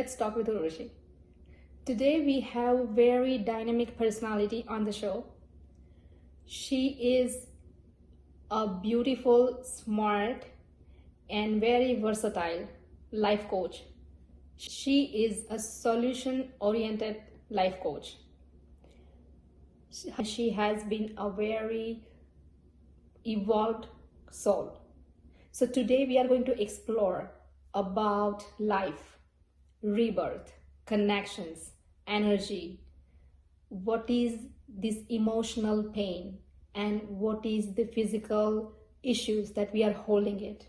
Let's talk with Urvashi. Today we have a very dynamic personality on the show. She is a beautiful, smart, and very versatile life coach. She is a solution oriented life coach. She has been a very evolved soul. So today we are going to explore about life, rebirth, connections, energy, what is this emotional pain, and what is the physical issues that we are holding it.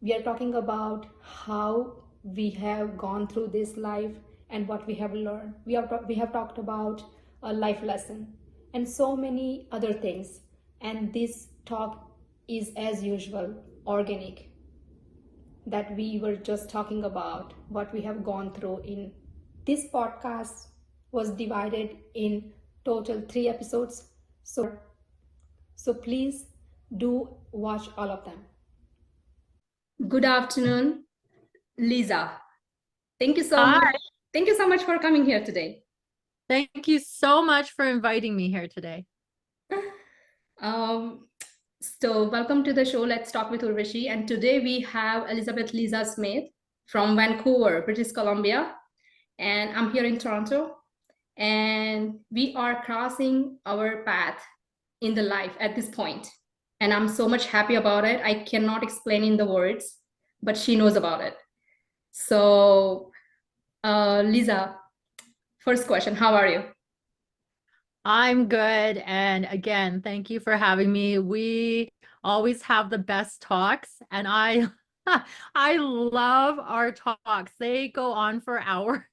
We are talking about how we have gone through this life and what we have learned. We have talked about a life lesson and so many other things, and this talk is as usual organic, that we were just talking about what we have gone through. In this podcast was divided in total 3 episodes, so please do watch all of them. Good afternoon, Liza. Thank you so Hi, much. Thank you so much for coming here today. thank you so much for inviting me here today. So welcome to the show. Let's talk with Urvashi. And today we have Elizabeth Liza Smith from Vancouver, British Columbia, and I'm here in Toronto. And we are crossing our path in the life at this point, and I'm so much happy about it. I cannot explain in the words, but she knows about it. So, Liza, first question: how are you? I'm good. And again, thank you for having me. We always have the best talks, and I I love our talks. They go on for hours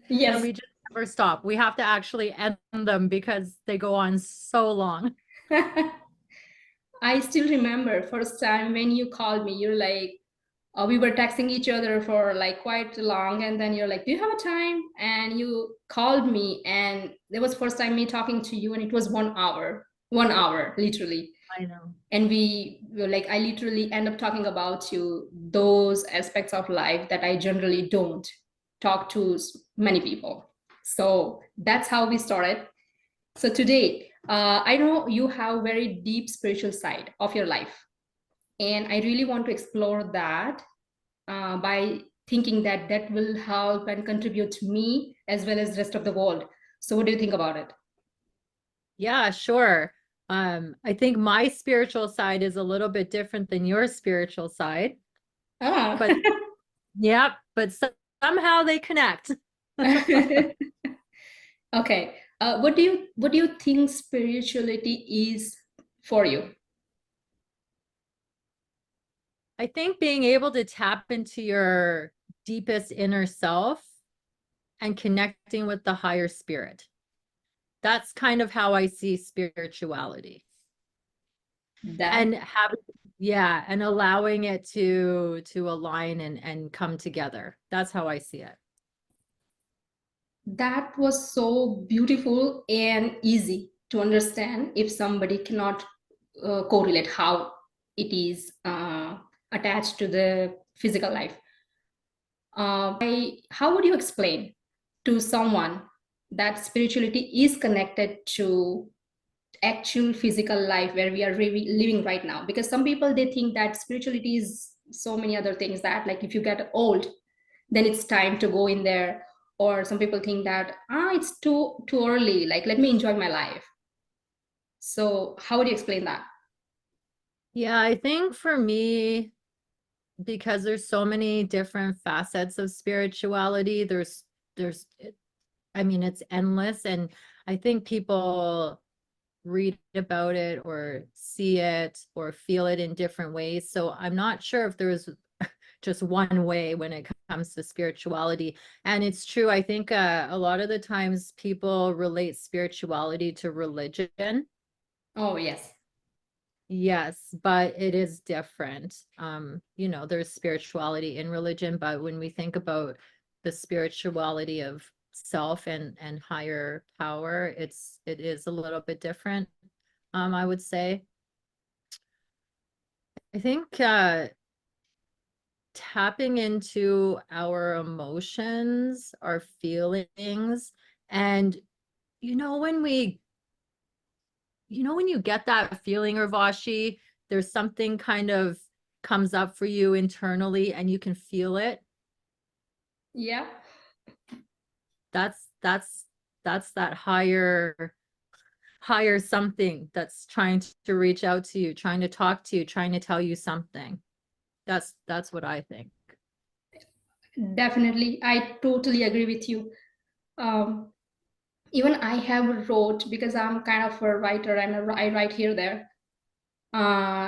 and Yes. we just never stop. We have to actually end them because they go on so long. I still remember first time when you called me. You're like, we were texting each other for like quite long, and then you're like, do you have a time? And you called me, and it was first time me talking to you, and it was 1 hour literally. I know. And we were like, I literally end up talking about you, those aspects of life that I generally don't talk to many people. So that's how we started. So today, I know you have very deep spiritual side of your life, and I really want to explore that by thinking that that will help and contribute to me as well as the rest of the world. So what do you think about it? Yeah, sure. I think my spiritual side is a little bit different than your spiritual side, Ah. but yeah, but somehow they connect. Okay. What do you think spirituality is for you? I think being able to tap into your deepest inner self and connecting with the higher spirit. That's kind of how I see spirituality. That And having, yeah, and allowing it to align and come together. That's how I see it. that was so beautiful and easy to understand if somebody cannot correlate how it is attached to the physical life. How would you explain to someone that spirituality is connected to actual physical life where we are living right now? Because some people, they think that spirituality is so many other things, that like if you get old, then it's time to go in there. Or some people think that it's too early, like let me enjoy my life. So how would you explain that? Yeah, I think for me, because there's so many different facets of spirituality, there's I mean, it's endless. And I think people read about it or see it or feel it in different ways. So I'm not sure if there's just one way when it comes to spirituality. And it's true. I think a lot of the times people relate spirituality to religion. Oh, yes. Yes, but it is different. There's spirituality in religion, but when we think about the spirituality of self and higher power, it is a little bit different. I would say. I think tapping into our emotions, our feelings, and you know when you get that feeling, Urvashi, there's something kind of comes up for you internally and you can feel it. Yeah. That's that higher something that's trying to reach out to you, trying to talk to you, trying to tell you something. That's what I think. Definitely. I totally agree with you. Um, Even I have wrote, because I'm kind of a writer and I write here, there,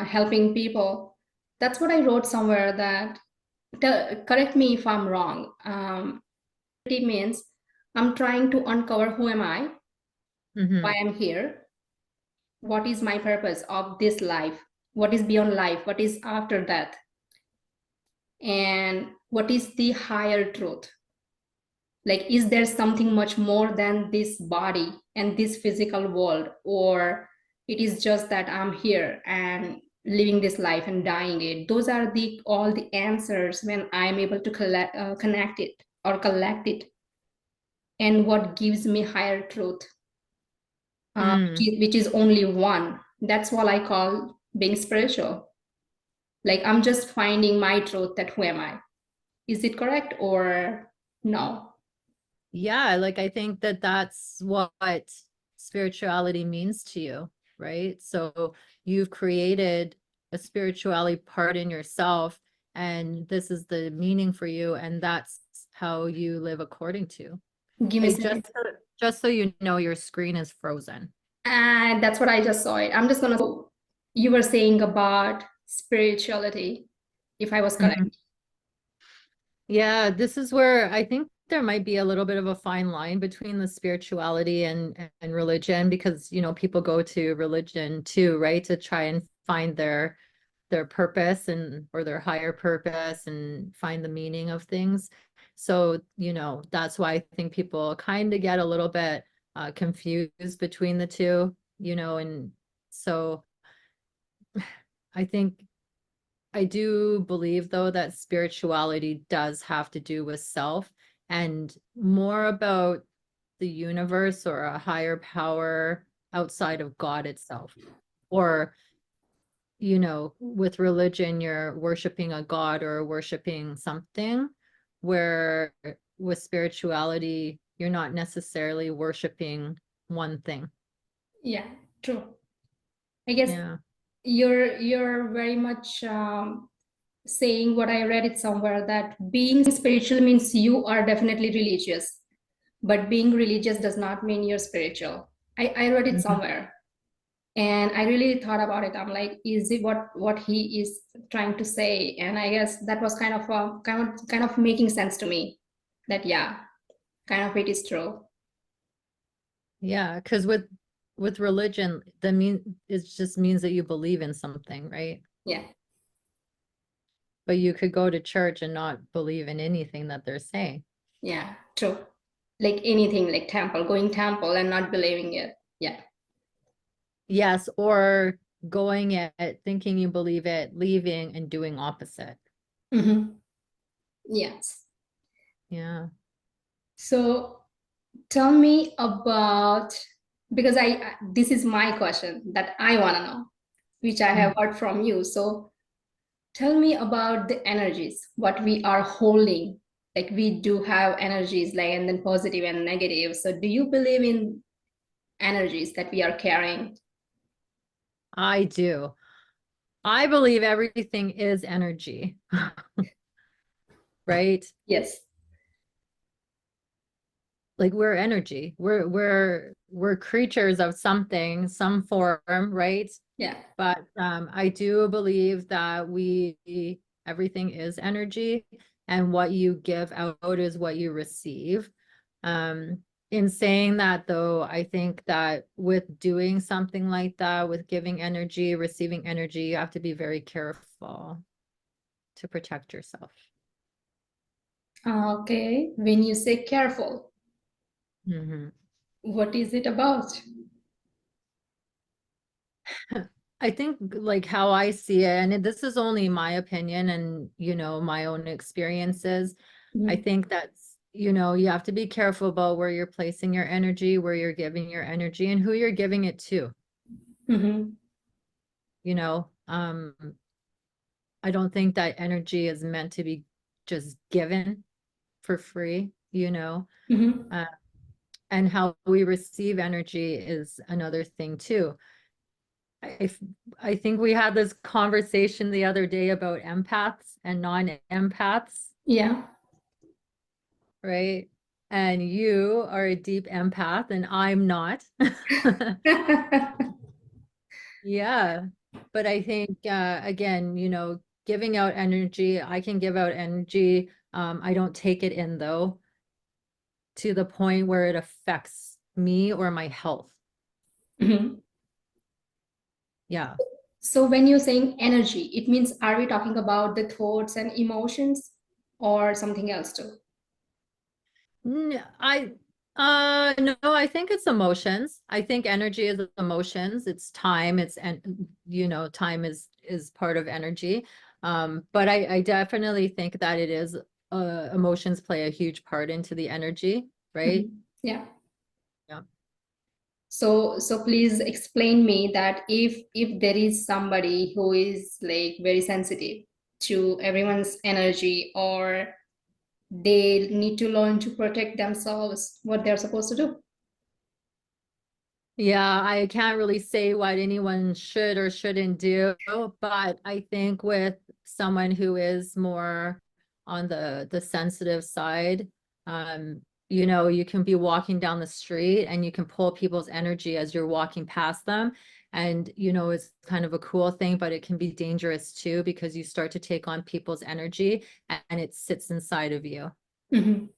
helping people. That's what I wrote somewhere, that, correct me if I'm wrong. It means I'm trying to uncover who am I, Mm-hmm. why I'm here, what is my purpose of this life, what is beyond life, what is after death, and what is the higher truth. Like, is there something much more than this body and this physical world, or it is just that I'm here and living this life and dying it? Those are the all the answers when I'm able to connect it or collect it. And what gives me higher truth, Mm. which is only one. That's what I call being spiritual. Like, I'm just finding my truth, that who am I? Is it correct or no? Yeah, like I think that that's what spirituality means to you, right? So you've created a spirituality part in yourself, and this is the meaning for you, and that's how you live according to. Give me a Hey, second. just so you know, your screen is frozen. And that's what I just saw it. I'm just gonna. You were saying about spirituality, if I was Mhm. correct. Yeah, this is where I think there might be a little bit of a fine line between the spirituality and religion, because people go to religion too, right? To try and find their purpose and or their higher purpose and find the meaning of things. So, that's why I think people kind of get a little bit confused between the two, and so I think I do believe, though, that spirituality does have to do with self and more about the universe or a higher power outside of God itself. Or, with religion, you're worshiping a god or worshiping something, where with spirituality, you're not necessarily worshiping one thing. Yeah, true. I guess Yeah. you're very much saying what I read it somewhere, that being spiritual means you are definitely religious, but being religious does not mean you're spiritual. I read it Mhm. somewhere, and I really thought about it. I'm like, is it what he is trying to say? And I guess that was kind of making sense to me, that yeah, kind of it is true. Yeah, because with religion, it just means that you believe in something, right? Yeah, But you could go to church and not believe in anything that they're saying. yeah, true. Like anything, like going temple and not believing it. Yeah. Yes, or going it, thinking you believe it, leaving and doing opposite. Mm-hmm. Yes. Yeah. So tell me about, because this is my question that I want to know, which I have Mm. heard from you. So tell me about the energies, what we are holding. Like, we do have energies, like, and then positive and negative. So do you believe in energies that we are carrying? I do. I believe everything is energy, right? Yes. Like we're energy. We're creatures of something, some form, right? Yeah. But I do believe that everything is energy, and what you give out is what you receive. In saying that, though, I think that with doing something like that, with giving energy, receiving energy, you have to be very careful to protect yourself. Okay. When you say careful, Mhm. what is it about? I think like how I see it, and this is only my opinion and, my own experiences. I Mhm. think that's, you have to be careful about where you're placing your energy, where you're giving your energy, and who you're giving it to. Mhm. You know, I don't think that energy is meant to be just given for free, Mhm. uh, and how we receive energy is another thing too. If I think we had this conversation the other day about empaths and non-empaths, Yeah. right? And you are a deep empath and I'm not. Yeah. But I think again, giving out energy, I can give out energy. I don't take it in though, to the point where it affects me or my health. Mhm. Yeah. So when you're saying energy, it means are we talking about the thoughts and emotions or something else too? No, I think it's emotions. I think energy is emotions. It's time. And time is part of energy. But I definitely think that it is emotions play a huge part into the energy, right? Mhm. Yeah. Yeah. So please explain me that if there is somebody who is like very sensitive to everyone's energy, or they need to learn to protect themselves, what they're supposed to do. Yeah, I can't really say what anyone should or shouldn't do, but I think with someone who is more on the sensitive side, you can be walking down the street and you can pull people's energy as you're walking past them. And it's kind of a cool thing, but it can be dangerous too because you start to take on people's energy and it sits inside of you. Mhm.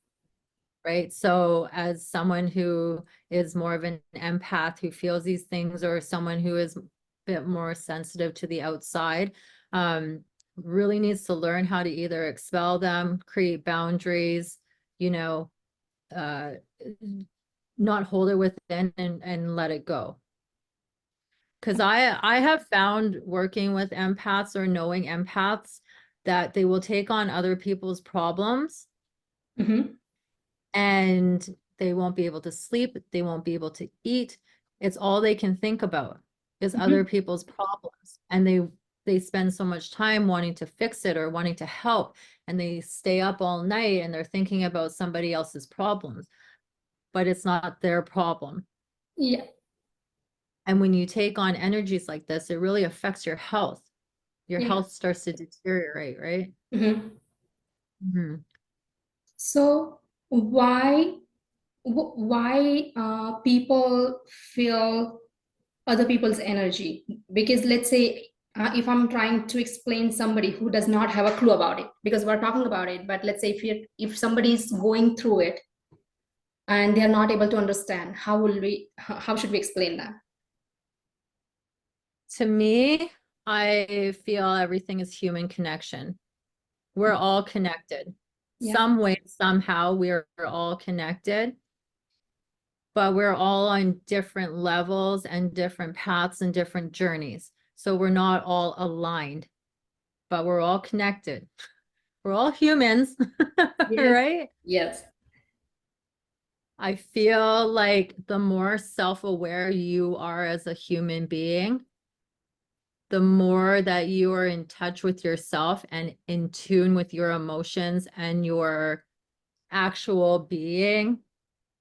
Right. So as someone who is more of an empath who feels these things, or someone who is a bit more sensitive to the outside, really needs to learn how to either expel them, create boundaries, you know, uh, not hold it within and let it go. Because I have found working with empaths or knowing empaths that they will take on other people's problems Mhm. and they won't be able to sleep. They won't be able to eat. It's all they can think about is other Mhm. people's problems. And they spend so much time wanting to fix it or wanting to help. And they stay up all night and they're thinking about somebody else's problems, but it's not their problem. Yeah. And when you take on energies like this, it really affects your health. Your Yeah. health starts to deteriorate, right? Mhm. Mhm. So why why people feel other people's energy? Because let's say if I'm trying to explain somebody who does not have a clue about it, because we're talking about it, but let's say if somebody is going through it and they are not able to understand, how should we explain that? To me, I feel everything is human connection. We're all connected. Yeah. Some way, somehow, we're all connected, but we're all on different levels and different paths and different journeys. So we're not all aligned, but we're all connected. We're all humans, Yes. right? Yes. I feel like the more self-aware you are as a human being, the more that you are in touch with yourself and in tune with your emotions and your actual being.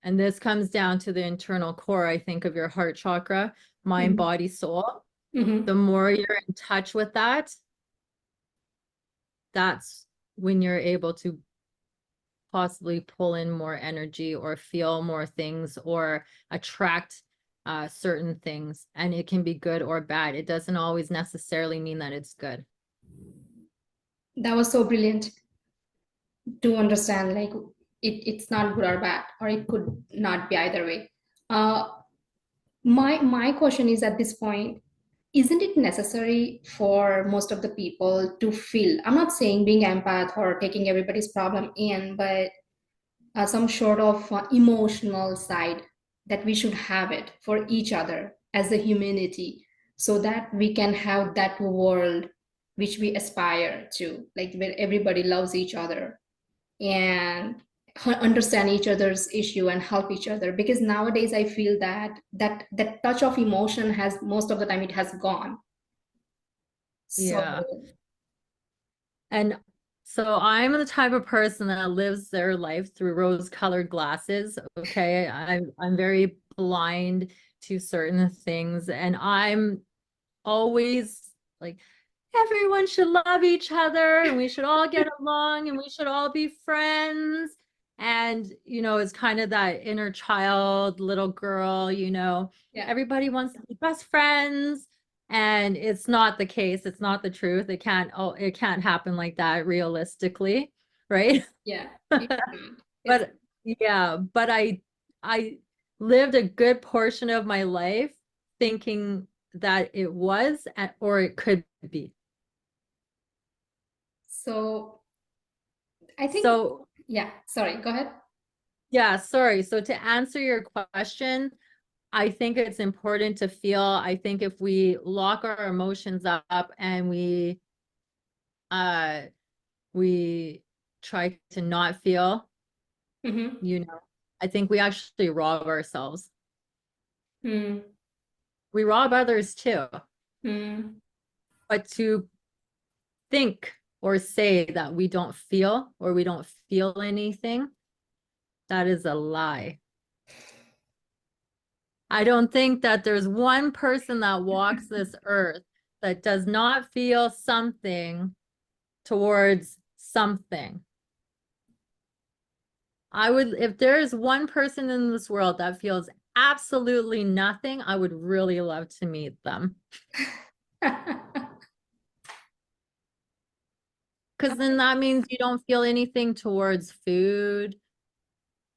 And this comes down to the internal core, I think, of your heart chakra, mind, Mhm. body, soul. The Mhm. more you're in touch with that, that's when you're able to possibly pull in more energy or feel more things or attract certain things. And it can be good or bad. It doesn't always necessarily mean that it's good. That was so brilliant to understand. Like it's not good or bad, or it could not be either way. Uh, my question is at this point, isn't it necessary for most of the people to feel? I'm not saying being empath or taking everybody's problem in, but some sort of emotional side that we should have it for each other as a humanity. so that we can have that world which we aspire to, like where everybody loves each other and understand each other's issue and help each other. Because nowadays I feel that that touch of emotion has, most of the time, it has gone. So Yeah. And so I'm the type of person that lives their life through rose-colored glasses. Okay. I'm very blind to certain things, and I'm always like, everyone should love each other and we should all get along and we should all be friends. And, it's kind of that inner child, little girl, yeah, everybody wants to be best friends. And it's not the case. It's not the truth. It can't happen like that realistically, right? yeah, it's not. It's But yeah, but I lived a good portion of my life thinking that it was or it could be. so I think, So yeah, sorry, go ahead. yeah, sorry. So to answer your question, I think it's important to feel. I think if we lock our emotions up and uh we try to not feel, Mm-hmm. I think we actually rob ourselves. Mm-hmm. We rob others too. Mm-hmm. But to think or say that we don't feel or we don't feel anything, that is a lie. I don't think that there's one person that walks this earth that does not feel something towards something. If there's one person in this world that feels absolutely nothing, I would really love to meet them. Because then that means you don't feel anything towards food,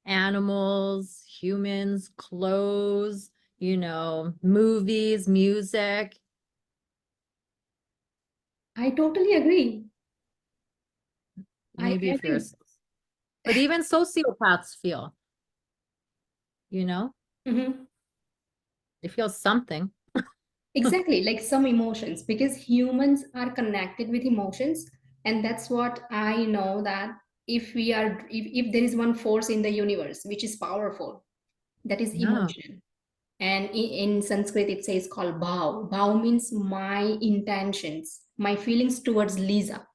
animals, humans, clothes, movies, music. I totally agree. I Maybe if you're, agree. but even sociopaths feel, you know, Mm-hmm. they feel something. Exactly, like some emotions, because humans are connected with emotions. And that's what I know, that if there is one force in the universe which is powerful, that is Yeah, emotion. And in Sanskrit it says called bhav. Bhav means my intentions, my feelings towards Lisa.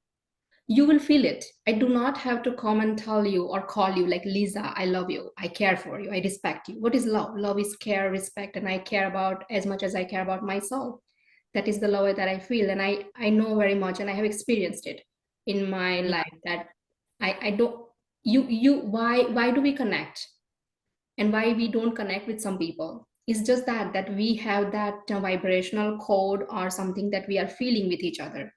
You will feel it. I do not have to come and tell you or call you like, Lisa, I love you, I care for you, I respect you. What is love? Love is care, respect, and I care about as much as I care about myself. That is the love that I feel, and I know very much, and I have experienced it in my yeah, life, that I don't. You why do we connect, and why we don't connect with some people? It's just that we have that vibrational code or something that we are feeling with each other.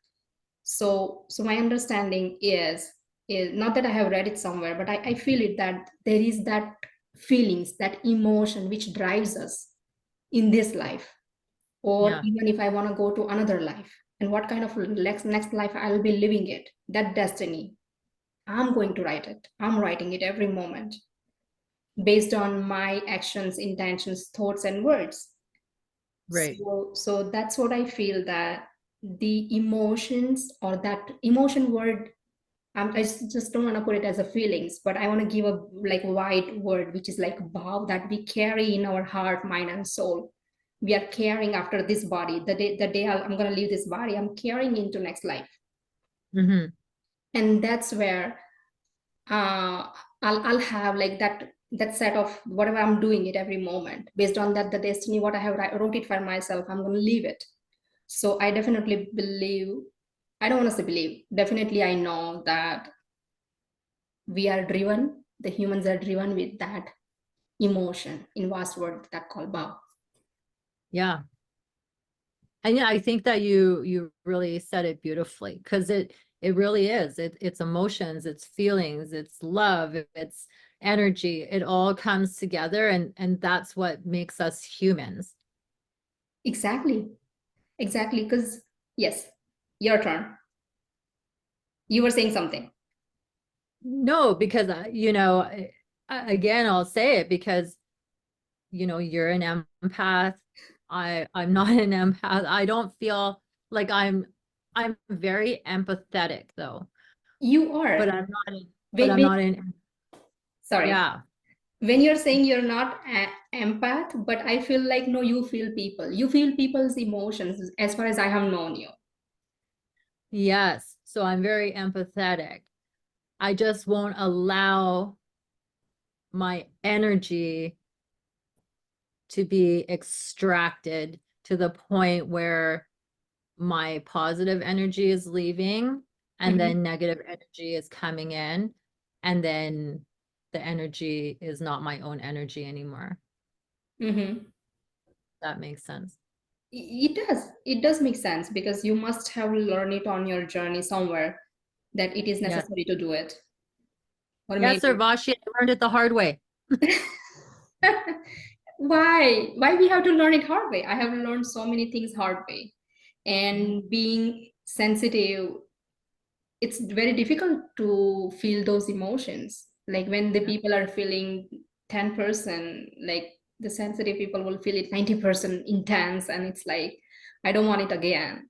So my understanding is not that I have read it somewhere, but I feel it, that there is that feelings, that emotion which drives us in this life, or yeah, even if I want to go to another life, and what kind of next life I'll be living it, that destiny, I'm going to write it. I'm writing it every moment based on my actions, intentions, thoughts, and words. right. So that's what I feel, that the emotions, or that emotion word, just don't want to put it as a feelings, but I want to give a like wide word, which is like bow, that we carry in our heart, mind, and soul. We are carrying after this body. The day I'm going to leave this body, I'm carrying into next life. Hmm. And that's where I'll have like that set of whatever I'm doing it every moment, based on that the destiny, what I have wrote it for myself, I'm going to leave it. So I definitely believe, I don't want to say believe, definitely I know that we are driven, the humans are driven with that emotion in vast world that called bow. Yeah. And yeah, I think that you really said it beautifully, because it really is. It's emotions, it's feelings, it's love, it's energy. It all comes together, and that's what makes us humans. Exactly, exactly. Because yes, your turn. You were saying something. No, because again, I'll say it because you're an empath. I'm not an empath. I don't feel like I'm very empathetic though, You but are. but Wait, I'm wait, not in, sorry. yeah. When you're saying you're not empath, but I feel like no, you feel people. You feel people's emotions as far as I have known you. Yes. So I'm very empathetic. I just won't allow my energy to be extracted to the point where my positive energy is leaving and Mhm. then negative energy is coming in, and then the energy is not my own energy anymore. Mhm. That makes sense. It does. It does make sense because you must have learned it on your journey somewhere that it is Yeah. necessary to do it. Or Yes, maybe Urvashi, I learned it the hard way. why we have to learn it hard way? I have learned so many things hard way. Mhm. And being sensitive, it's very difficult to feel those emotions. Like when the Yeah. people are feeling 10%, like the sensitive people will feel it 90% intense, and it's like, I don't want it again.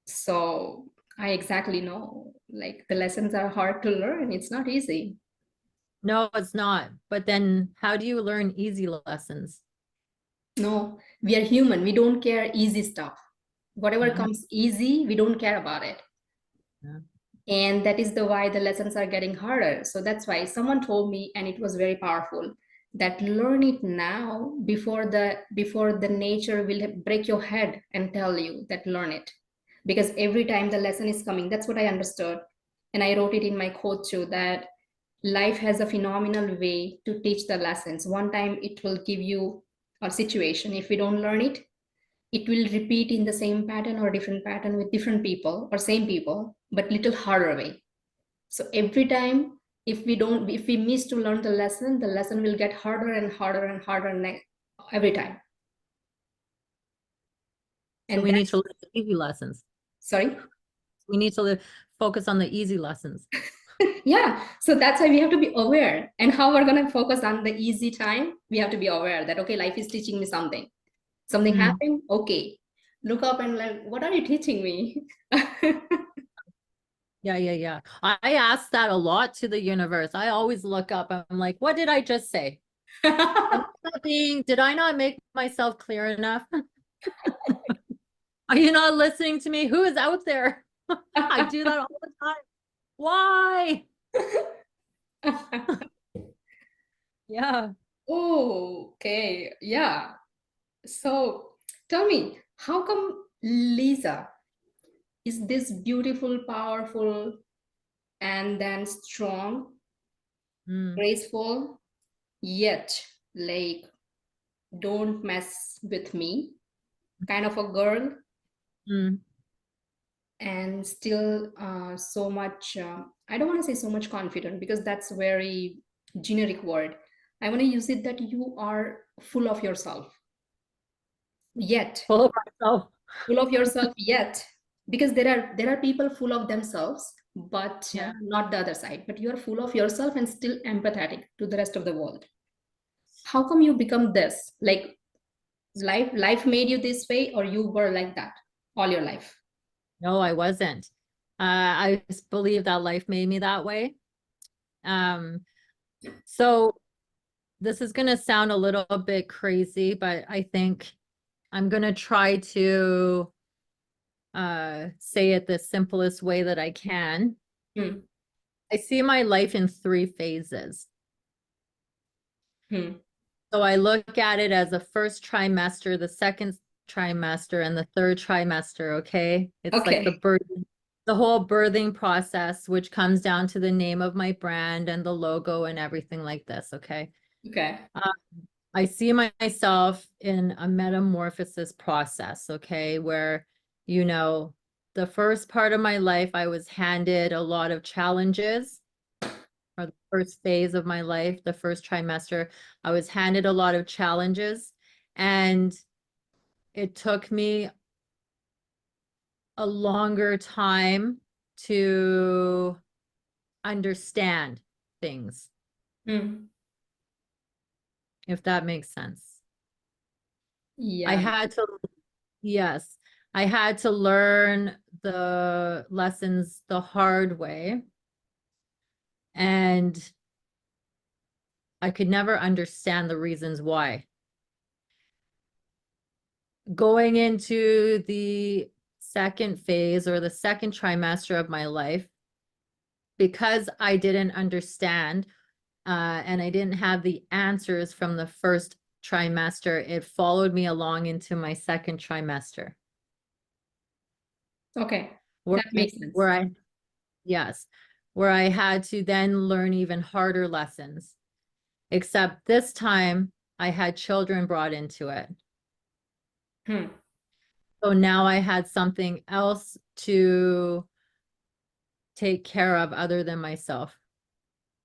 So I exactly know, like the lessons are hard to learn. It's not easy. No, it's not. But then how do you learn easy lessons? No, we are human. We don't care easy stuff. Whatever Mhm. comes easy, we don't care about it. Yeah. And that is the why the lessons are getting harder. So that's why someone told me, and it was very powerful, that learn it now before the nature will break your head and tell you that learn it. Because every time the lesson is coming, that's what I understood. And I wrote it in my quote too, that life has a phenomenal way to teach the lessons. One time it will give you a situation. If we don't learn it, it will repeat in the same pattern or different pattern with different people or same people, but little harder way. So every time, if we miss to learn the lesson will get harder and harder and harder every time. So And we need to that's, learn the easy lessons. sorry. We need to focus on the easy lessons. Yeah, so that's why we have to be aware. And how we're going to focus on the easy time, we have to be aware that okay, life is teaching me something Mm. happened, okay, look up and like, what are you teaching me? Yeah, yeah, yeah. I ask that a lot to the universe. I always look up. I'm like, what did I just say? Did I not make myself clear enough? Are you not listening to me? Who is out there? I do that all the time. Why? Yeah. Okay, yeah. So tell me, how come Lisa is this beautiful, powerful, and then strong, Mm, graceful, yet like don't mess with me kind of a girl, mm. and still so much, I don't want to say so much confident because that's very generic word. I want to use it that you are full of yourself, yet Full of myself. full of yourself yet, because there are people full of themselves but Yeah. not the other side, but you are full of yourself and still empathetic to the rest of the world. How come you become this, like life made you this way, or you were like that all your life? No, I wasn't. I just believe that life made me that way. Um, so this is going to sound a little bit crazy, but I think I'm going to try to say it the simplest way that I can. Hmm. I see my life in three phases. Hmm. So I look at it as the first trimester, the second trimester, and the third trimester. Okay. It's like Okay. the whole birthing process, which comes down to the name of my brand and the logo and everything like this. Okay. Okay. Uh, I see myself in a metamorphosis process. Okay. Where, you know, the first part of my life, I was handed a lot of challenges, or the first phase of my life, the first trimester, I was handed a lot of challenges, and it took me a longer time to understand things, Hmm. if that makes sense. I Yeah. had to, yes, I had to learn the lessons the hard way. And I could never understand the reasons why. Going into the second phase or the second trimester of my life, because I didn't understand and I didn't have the answers from the first trimester, it followed me along into my second trimester. Okay. Where, That makes sense. where I, yes, where I had to then learn even harder lessons. Except this time I had children brought into it. Hmm. So now I had something else to take care of other than myself.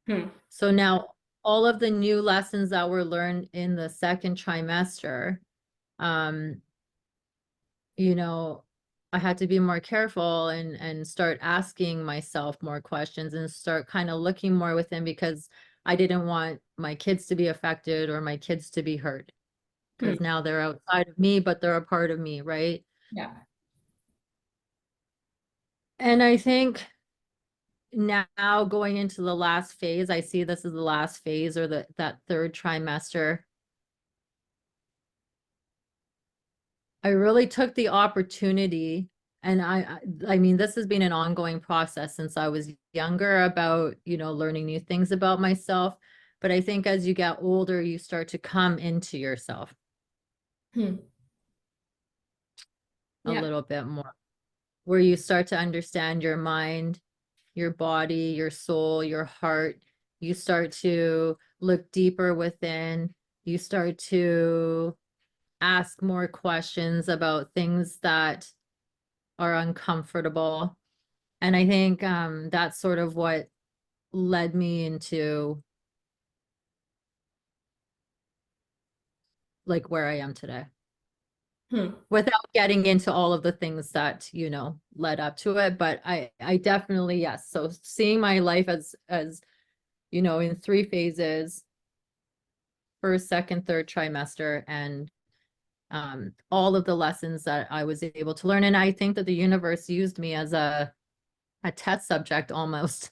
Hmm. So now all of the new lessons that were learned in the second trimester, um, you know, I had to be more careful and start asking myself more questions and start kind of looking more within, because I didn't want my kids to be affected or my kids to be hurt, Hmm. because now they're outside of me, but they're a part of me, right? Yeah. And I think now going into the last phase, I see this as the last phase or that third trimester. I really took the opportunity, and I mean, this has been an ongoing process since I was younger about, learning new things about myself. But I think as you get older, you start to come into yourself Hmm. a Yeah. little bit more, where you start to understand your mind, your body, your soul, your heart. You start to look deeper within. You start to ask more questions about things that are uncomfortable. And I think that's sort of what led me into like where I am today. Hmm. Without getting into all of the things that, led up to it. But I definitely, yes. So seeing my life as, in three phases, first, second, third trimester, and all of the lessons that I was able to learn. And I think that the universe used me as a test subject almost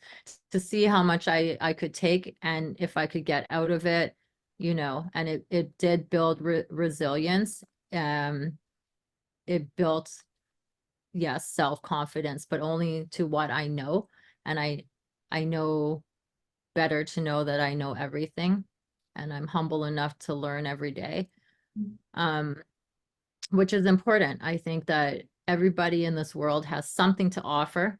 to see how much I could take and if I could get out of it, and it did build resilience. It built, yes, self-confidence, but only to what I know. And I know better to know that I know everything, and I'm humble enough to learn every day. Um, which is important. I think that everybody in this world has something to offer.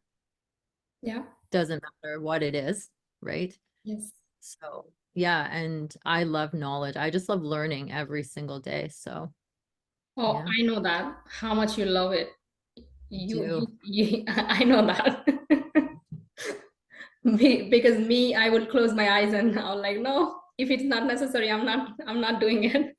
Yeah. Doesn't matter what it is, right? Yes. So, yeah, and I love knowledge. I just love learning every single day. So, Oh, yeah, I know that. How much you love it. I You, do. I know that. Because me, I would close my eyes and I'm like, no, if it's not necessary, I'm not doing it.